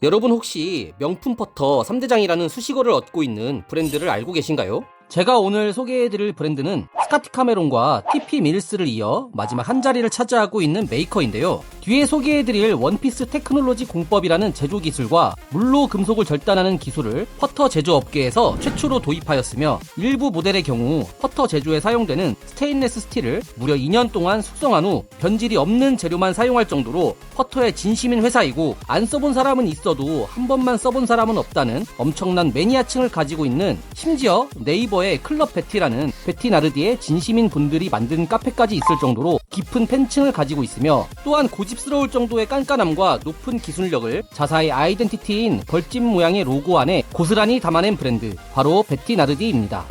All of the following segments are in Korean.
여러분 혹시 명품 퍼터 3대장이라는 수식어를 얻고 있는 브랜드를 알고 계신가요? 제가 오늘 소개해드릴 브랜드는 스카티 카메론과 TP 밀스를 이어 마지막 한 자리를 차지하고 있는 메이커인데요. 뒤에 소개해드릴 원피스 테크놀로지 공법이라는 제조 기술과 물로 금속을 절단하는 기술을 퍼터 제조업계에서 최초로 도입하였으며 일부 모델의 경우 퍼터 제조에 사용되는 스테인레스 스틸을 무려 2년 동안 숙성한 후 변질이 없는 재료만 사용할 정도로 퍼터의 진심인 회사이고, 안 써본 사람은 있어도 한 번만 써본 사람은 없다는 엄청난 매니아층을 가지고 있는, 심지어 네이버의 클럽 베티라는 베티 나르디의 진심인 분들이 만든 카페까지 있을 정도로 깊은 팬층을 가지고 있으며, 또한 고집스러울 정도의 깐깐함과 높은 기술력을 자사의 아이덴티티인 벌집 모양의 로고 안에 고스란히 담아낸 브랜드, 바로 베티 나르디입니다.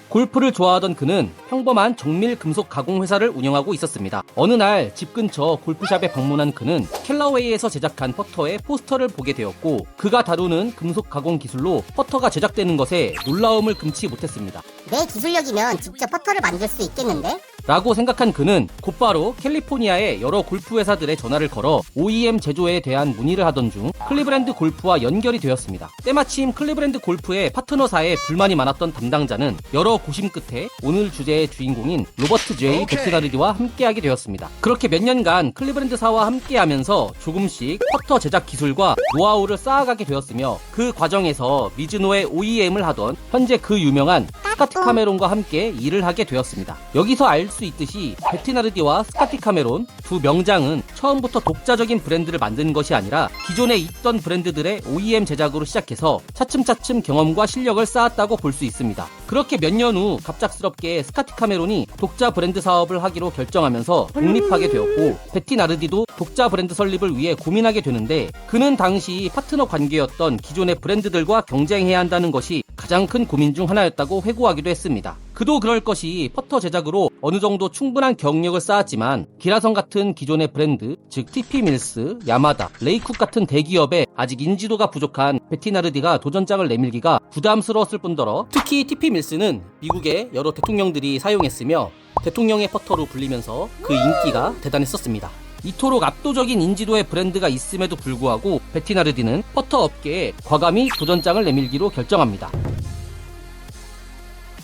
골프를 좋아하던 그는 평범한 정밀 금속 가공 회사를 운영하고 있었습니다. 어느 날 집 근처 골프샵에 방문한 그는 캘러웨이에서 제작한 퍼터의 포스터를 보게 되었고, 그가 다루는 금속 가공 기술로 퍼터가 제작되는 것에 놀라움을 금치 못했습니다. 내 기술력이면 직접 퍼터를 만들 수 있겠는데? 라고 생각한 그는 곧바로 캘리포니아의 여러 골프 회사들에 전화를 걸어 OEM 제조에 대한 문의를 하던 중 클리브랜드 골프와 연결이 되었습니다. 때마침 클리브랜드 골프의 파트너사에 불만이 많았던 담당자는 여러 고심 끝에 오늘 주제의 주인공인 로버트 J 베티나르디와 함께하게 되었습니다. 그렇게 몇 년간 클리브랜드사와 함께하면서 조금씩 퍼터 제작 기술과 노하우를 쌓아가게 되었으며, 그 과정에서 미즈노의 OEM을 하던 현재 그 유명한 스카티 카메론과 함께 일을 하게 되었습니다. 여기서 알 수 있듯이 베티나르디와 스카티 카메론 두 명장은 처음부터 독자적인 브랜드를 만든 것이 아니라 기존에 있던 브랜드들의 OEM 제작으로 시작해서 차츰차츰 경험과 실력을 쌓았다고 볼 수 있습니다. 그렇게 몇 년 후 갑작스럽게 스카티 카메론이 독자 브랜드 사업을 하기로 결정하면서 독립하게 되었고, 베티나르디도 독자 브랜드 설립을 위해 고민하게 되는데, 그는 당시 파트너 관계였던 기존의 브랜드들과 경쟁해야 한다는 것이 가장 큰 고민 중 하나였다고 회고하기도 했습니다. 그도 그럴 것이 퍼터 제작으로 어느 정도 충분한 경력을 쌓았지만, 기라성 같은 기존의 브랜드, 즉 TP 밀스, 야마다, 레이쿡 같은 대기업에 아직 인지도가 부족한 베티나르디가 도전장을 내밀기가 부담스러웠을 뿐더러, 특히 TP 밀스는 미국의 여러 대통령들이 사용했으며 대통령의 퍼터로 불리면서 그 인기가 대단했었습니다. 이토록 압도적인 인지도의 브랜드가 있음에도 불구하고 베티나르디는 퍼터 업계에 과감히 도전장을 내밀기로 결정합니다.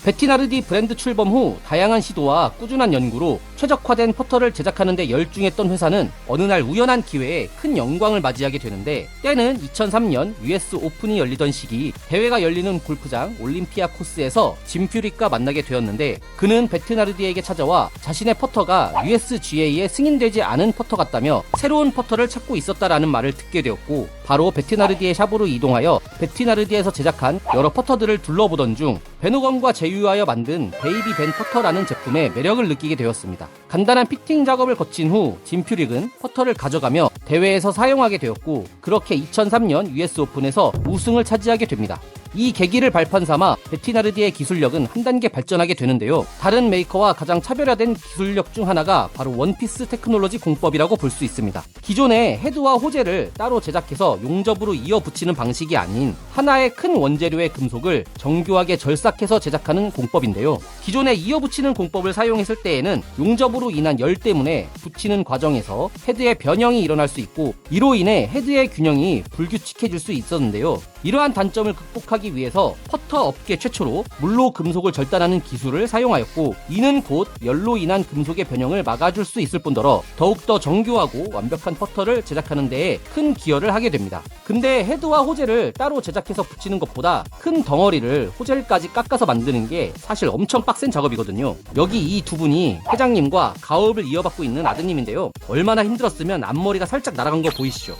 베티나르디 브랜드 출범 후 다양한 시도와 꾸준한 연구로 최적화된 퍼터를 제작하는 데 열중했던 회사는 어느 날 우연한 기회에 큰 영광을 맞이하게 되는데, 때는 2003년 US 오픈이 열리던 시기, 대회가 열리는 골프장 올림피아 코스에서 짐 퓨릭과 만나게 되었는데, 그는 베티나르디에게 찾아와 자신의 퍼터가 USGA에 승인되지 않은 퍼터 같다며 새로운 퍼터를 찾고 있었다라는 말을 듣게 되었고, 바로 베티나르디의 샵으로 이동하여 베티나르디에서 제작한 여러 퍼터들을 둘러보던 중 베노건과 제휴하여 만든 베이비 벤 퍼터라는 제품의 매력을 느끼게 되었습니다. 간단한 피팅 작업을 거친 후 짐 퓨릭은 퍼터를 가져가며 대회에서 사용하게 되었고, 그렇게 2003년 US 오픈에서 우승을 차지하게 됩니다. 이 계기를 발판 삼아 베티나르디의 기술력은 한 단계 발전하게 되는데요. 다른 메이커와 가장 차별화된 기술력 중 하나가 바로 원피스 테크놀로지 공법이라고 볼 수 있습니다. 기존의 헤드와 호재를 따로 제작해서 용접으로 이어 붙이는 방식이 아닌 하나의 큰 원재료의 금속을 정교하게 절삭해서 제작하는 공법인데요. 기존에 이어 붙이는 공법을 사용했을 때에는 용접으로 인한 열 때문에 붙이는 과정에서 헤드의 변형이 일어날 수 있고, 이로 인해 헤드의 균형이 불규칙해질 수 있었는데요. 이러한 단점을 극복하기 위해서 퍼터 업계 최초로 물로 금속을 절단하는 기술을 사용하였고, 이는 곧 열로 인한 금속의 변형을 막아줄 수 있을 뿐더러 더욱더 정교하고 완벽한 퍼터를 제작하는 데에 큰 기여를 하게 됩니다. 근데 헤드와 호재를 따로 제작해서 붙이는 것보다 큰 덩어리를 호재까지 깎아서 만드는 게 사실 엄청 빡센 작업이거든요. 여기 이 두 분이 회장님과 가업을 이어받고 있는 아드님인데요. 얼마나 힘들었으면 앞머리가 살짝 날아간 거 보이시죠?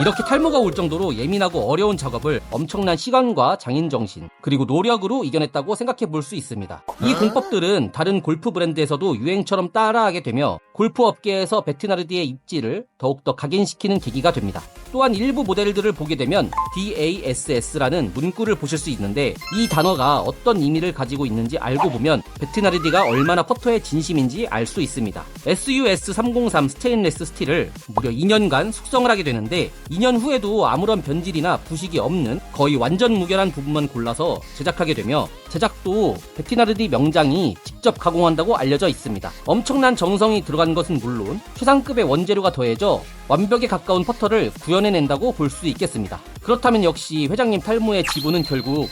이렇게 탈모가 올 정도로 예민하고 어려운 작업을 엄청난 시간과 장인정신, 그리고 노력으로 이겨냈다고 생각해 볼 수 있습니다. 이 공법들은 다른 골프 브랜드에서도 유행처럼 따라하게 되며 골프 업계에서 베티나르디의 입지를 더욱더 각인시키는 계기가 됩니다. 또한 일부 모델들을 보게 되면 DASS라는 문구를 보실 수 있는데, 이 단어가 어떤 의미를 가지고 있는지 알고 보면 베티나르디가 얼마나 퍼터의 진심인지 알 수 있습니다. SUS303 스테인레스 스틸을 무려 2년간 숙성을 하게 되는데, 2년 후에도 아무런 변질이나 부식이 없는 거의 완전 무결한 부분만 골라서 제작하게 되며 제작도 베티나르디 명장이 직접 가공한다고 알려져 있습니다. 엄청난 정성이 들어간 것은 물론 최상급의 원재료가 더해져 완벽에 가까운 퍼터를 구현해낸다고 볼 수 있겠습니다. 그렇다면 역시 회장님 탈모의 지분은 결국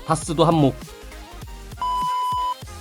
바스도 한몫.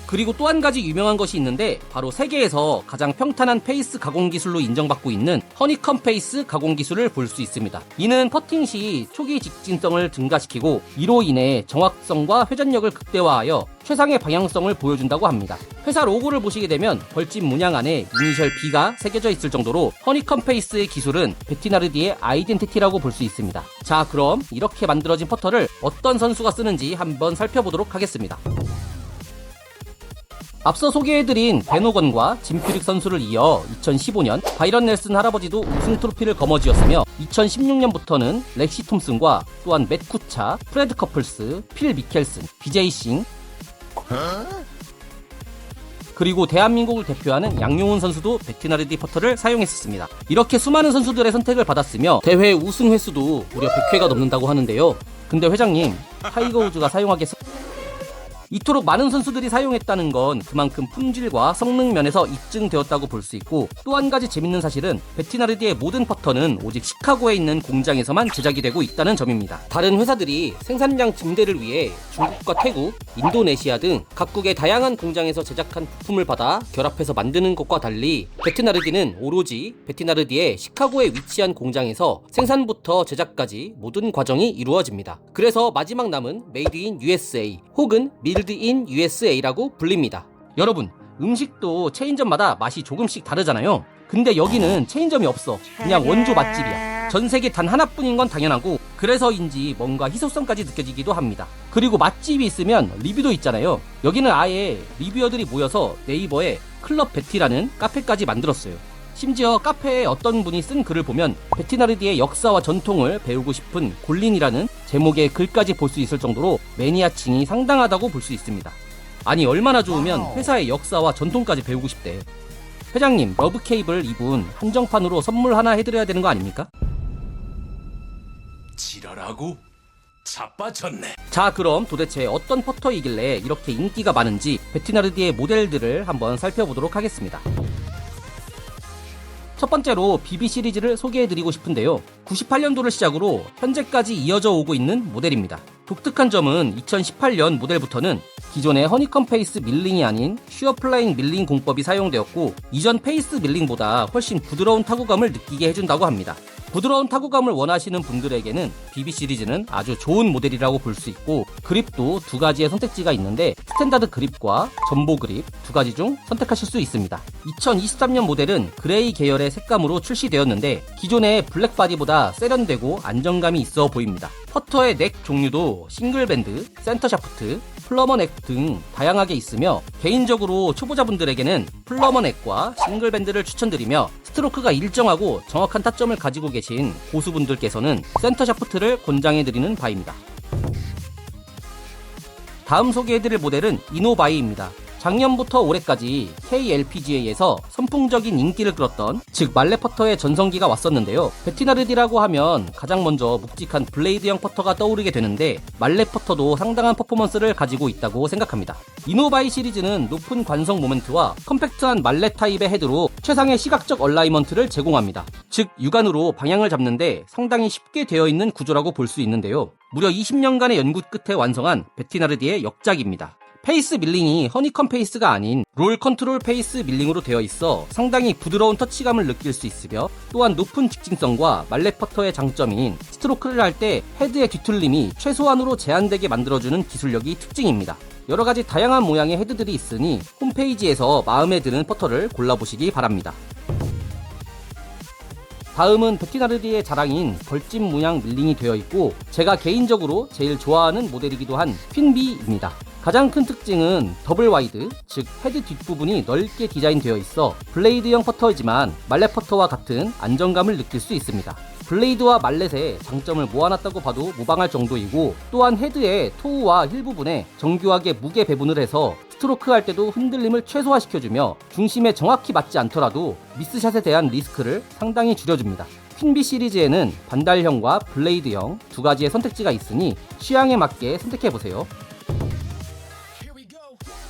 그리고 또 한 가지 유명한 것이 있는데 바로 세계에서 가장 평탄한 페이스 가공 기술로 인정받고 있는 허니컴 페이스 가공 기술을 볼 수 있습니다. 이는 퍼팅 시 초기 직진성을 증가시키고 이로 인해 정확성과 회전력을 극대화하여 최상의 방향성을 보여준다고 합니다. 회사 로고를 보시게 되면 벌집 문양 안에 이니셜 B가 새겨져 있을 정도로 허니컴 페이스의 기술은 베티나르디의 아이덴티티라고 볼 수 있습니다. 자, 그럼 이렇게 만들어진 퍼터를 어떤 선수가 쓰는지 한번 살펴보도록 하겠습니다. 앞서 소개해드린 벤 호건과 짐 퓨릭 선수를 이어 2015년 바이런 넬슨 할아버지도 우승 트로피를 거머쥐었으며 2016년부터는 렉시 톰슨과 또한 맷 쿠차, 프레드 커플스, 필 미켈슨, BJ 싱 그리고 대한민국을 대표하는 양용훈 선수도 베티나르디 퍼터를 사용했었습니다. 이렇게 수많은 선수들의 선택을 받았으며 대회 우승 횟수도 무려 100회가 넘는다고 하는데요. 근데 회장님, 타이거 우즈가 사용하겠어? 이토록 많은 선수들이 사용했다는 건 그만큼 품질과 성능 면에서 입증되었다고 볼 수 있고 또 한 가지 재밌는 사실은 베티나르디의 모든 퍼터는 오직 시카고에 있는 공장에서만 제작이 되고 있다는 점입니다. 다른 회사들이 생산량 증대를 위해 중국과 태국, 인도네시아 등 각국의 다양한 공장에서 제작한 부품을 받아 결합해서 만드는 것과 달리 베티나르디는 오로지 베티나르디의 시카고에 위치한 공장에서 생산부터 제작까지 모든 과정이 이루어집니다. 그래서 마지막 남은 메이드 인 USA 혹은 밀드 인 USA라고 불립니다. 여러분, 음식도 체인점마다 맛이 조금씩 다르잖아요. 근데 여기는 체인점이 없어. 그냥 원조 맛집이야. 전 세계 단 하나뿐인 건 당연하고 그래서인지 뭔가 희소성까지 느껴지기도 합니다. 그리고 맛집이 있으면 리뷰도 있잖아요. 여기는 아예 리뷰어들이 모여서 네이버에 클럽 베티라는 카페까지 만들었어요. 심지어 카페에 어떤 분이 쓴 글을 보면 베티나르디의 역사와 전통을 배우고 싶은 골린이라는 제목의 글까지 볼 수 있을 정도로 매니아층이 상당하다고 볼 수 있습니다. 아니, 얼마나 좋으면 회사의 역사와 전통까지 배우고 싶대. 회장님, 러브 케이블 이분 한정판으로 선물 하나 해드려야 되는 거 아닙니까? 지랄하고 자빠졌네. 자, 그럼 도대체 어떤 퍼터이길래 이렇게 인기가 많은지 베티나르디의 모델들을 한번 살펴보도록 하겠습니다. 첫 번째로 BB 시리즈를 소개해드리고 싶은데요. 98년도를 시작으로 현재까지 이어져 오고 있는 모델입니다. 독특한 점은 2018년 모델부터는 기존의 허니컴 페이스 밀링이 아닌 슈어 플라잉 밀링 공법이 사용되었고 이전 페이스 밀링보다 훨씬 부드러운 타구감을 느끼게 해준다고 합니다. 부드러운 타구감을 원하시는 분들에게는 BB 시리즈는 아주 좋은 모델이라고 볼 수 있고 그립도 두 가지의 선택지가 있는데 스탠다드 그립과 전보 그립 두 가지 중 선택하실 수 있습니다. 2023년 모델은 그레이 계열의 색감으로 출시되었는데 기존의 블랙 바디보다 세련되고 안정감이 있어 보입니다. 퍼터의 넥 종류도 싱글밴드, 센터 샤프트, 플러머 넥 등 다양하게 있으며 개인적으로 초보자분들에게는 플러머 넥과 싱글밴드를 추천드리며 스트로크가 일정하고 정확한 타점을 가지고 계신 고수분들께서는 센터 샤프트를 권장해드리는 바입니다. 다음 소개해드릴 모델은 이노바이입니다. 작년부터 올해까지 KLPGA에서 선풍적인 인기를 끌었던 즉 말레 퍼터의 전성기가 왔었는데요. 베티나르디라고 하면 가장 먼저 묵직한 블레이드형 퍼터가 떠오르게 되는데 말레 퍼터도 상당한 퍼포먼스를 가지고 있다고 생각합니다. 이노바이 시리즈는 높은 관성 모멘트와 컴팩트한 말레 타입의 헤드로 최상의 시각적 얼라이먼트를 제공합니다. 즉 육안으로 방향을 잡는데 상당히 쉽게 되어 있는 구조라고 볼 수 있는데요. 무려 20년간의 연구 끝에 완성한 베티나르디의 역작입니다. 페이스 밀링이 허니컴 페이스가 아닌 롤 컨트롤 페이스 밀링으로 되어 있어 상당히 부드러운 터치감을 느낄 수 있으며 또한 높은 직진성과 말레 퍼터의 장점인 스트로크를 할 때 헤드의 뒤틀림이 최소한으로 제한되게 만들어주는 기술력이 특징입니다. 여러가지 다양한 모양의 헤드들이 있으니 홈페이지에서 마음에 드는 퍼터를 골라보시기 바랍니다. 다음은 베티나르디의 자랑인 벌집 문양 밀링이 되어 있고 제가 개인적으로 제일 좋아하는 모델이기도 한 퀸비입니다. 가장 큰 특징은 더블 와이드, 즉 헤드 뒷부분이 넓게 디자인되어 있어 블레이드형 퍼터이지만 말렛 퍼터와 같은 안정감을 느낄 수 있습니다. 블레이드와 말렛의 장점을 모아놨다고 봐도 무방할 정도이고 또한 헤드의 토우와 힐 부분에 정교하게 무게 배분을 해서 스트로크 할 때도 흔들림을 최소화시켜주며 중심에 정확히 맞지 않더라도 미스샷에 대한 리스크를 상당히 줄여줍니다. 퀸비 시리즈에는 반달형과 블레이드형 두 가지의 선택지가 있으니 취향에 맞게 선택해보세요.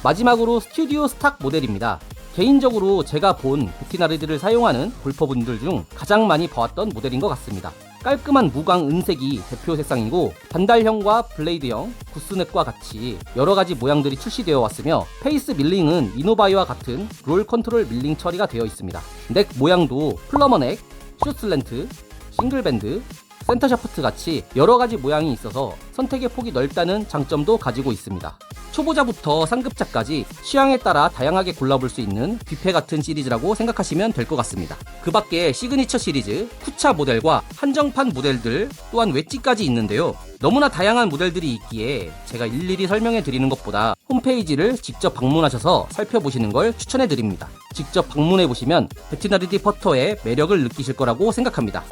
마지막으로 스튜디오 스탁 모델입니다. 개인적으로 제가 본 베티나르디를 사용하는 골퍼분들 중 가장 많이 봐왔던 모델인 것 같습니다. 깔끔한 무광 은색이 대표 색상이고 반달형과 블레이드형, 구스넥과 같이 여러가지 모양들이 출시되어 왔으며 페이스 밀링은 이노바이와 같은 롤 컨트롤 밀링 처리가 되어 있습니다. 넥 모양도 플러머 넥, 숏슬렌트, 싱글밴드, 센터 샤프트 같이 여러가지 모양이 있어서 선택의 폭이 넓다는 장점도 가지고 있습니다. 초보자부터 상급자까지 취향에 따라 다양하게 골라볼 수 있는 뷔페 같은 시리즈라고 생각하시면 될 것 같습니다. 그 밖에 시그니처 시리즈, 쿠차 모델과 한정판 모델들 또한 웨지까지 있는데요. 너무나 다양한 모델들이 있기에 제가 일일이 설명해 드리는 것보다 홈페이지를 직접 방문하셔서 살펴보시는 걸 추천해 드립니다. 직접 방문해 보시면 베티나르디 퍼터의 매력을 느끼실 거라고 생각합니다.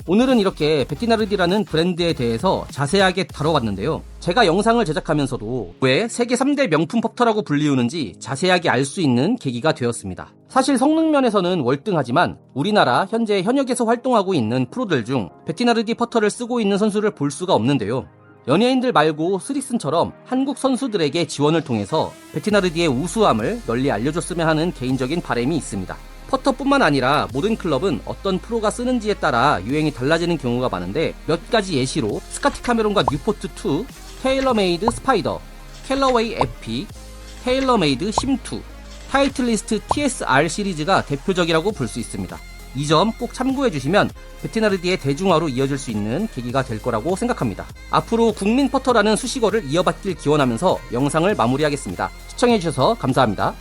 오늘은 이렇게 베티나르디라는 브랜드에 대해서 자세하게 다뤄봤는데요. 제가 영상을 제작하면서도 왜 세계 3대 명품 퍼터라고 불리우는지 자세하게 알 수 있는 계기가 되었습니다. 사실 성능 면에서는 월등하지만 우리나라 현재 현역에서 활동하고 있는 프로들 중 베티나르디 퍼터를 쓰고 있는 선수를 볼 수가 없는데요. 연예인들 말고 스릭슨처럼 한국 선수들에게 지원을 통해서 베티나르디의 우수함을 널리 알려줬으면 하는 개인적인 바람이 있습니다. 퍼터뿐만 아니라 모든 클럽은 어떤 프로가 쓰는지에 따라 유행이 달라지는 경우가 많은데 몇 가지 예시로 스카티 카메론과 뉴포트 2, 테일러메이드 스파이더, 캘러웨이 에픽, 테일러메이드 심2, 타이틀리스트 TSR 시리즈가 대표적이라고 볼 수 있습니다. 이 점 꼭 참고해 주시면 베티나르디의 대중화로 이어질 수 있는 계기가 될 거라고 생각합니다. 앞으로 국민 퍼터라는 수식어를 이어받길 기원하면서 영상을 마무리하겠습니다. 시청해 주셔서 감사합니다.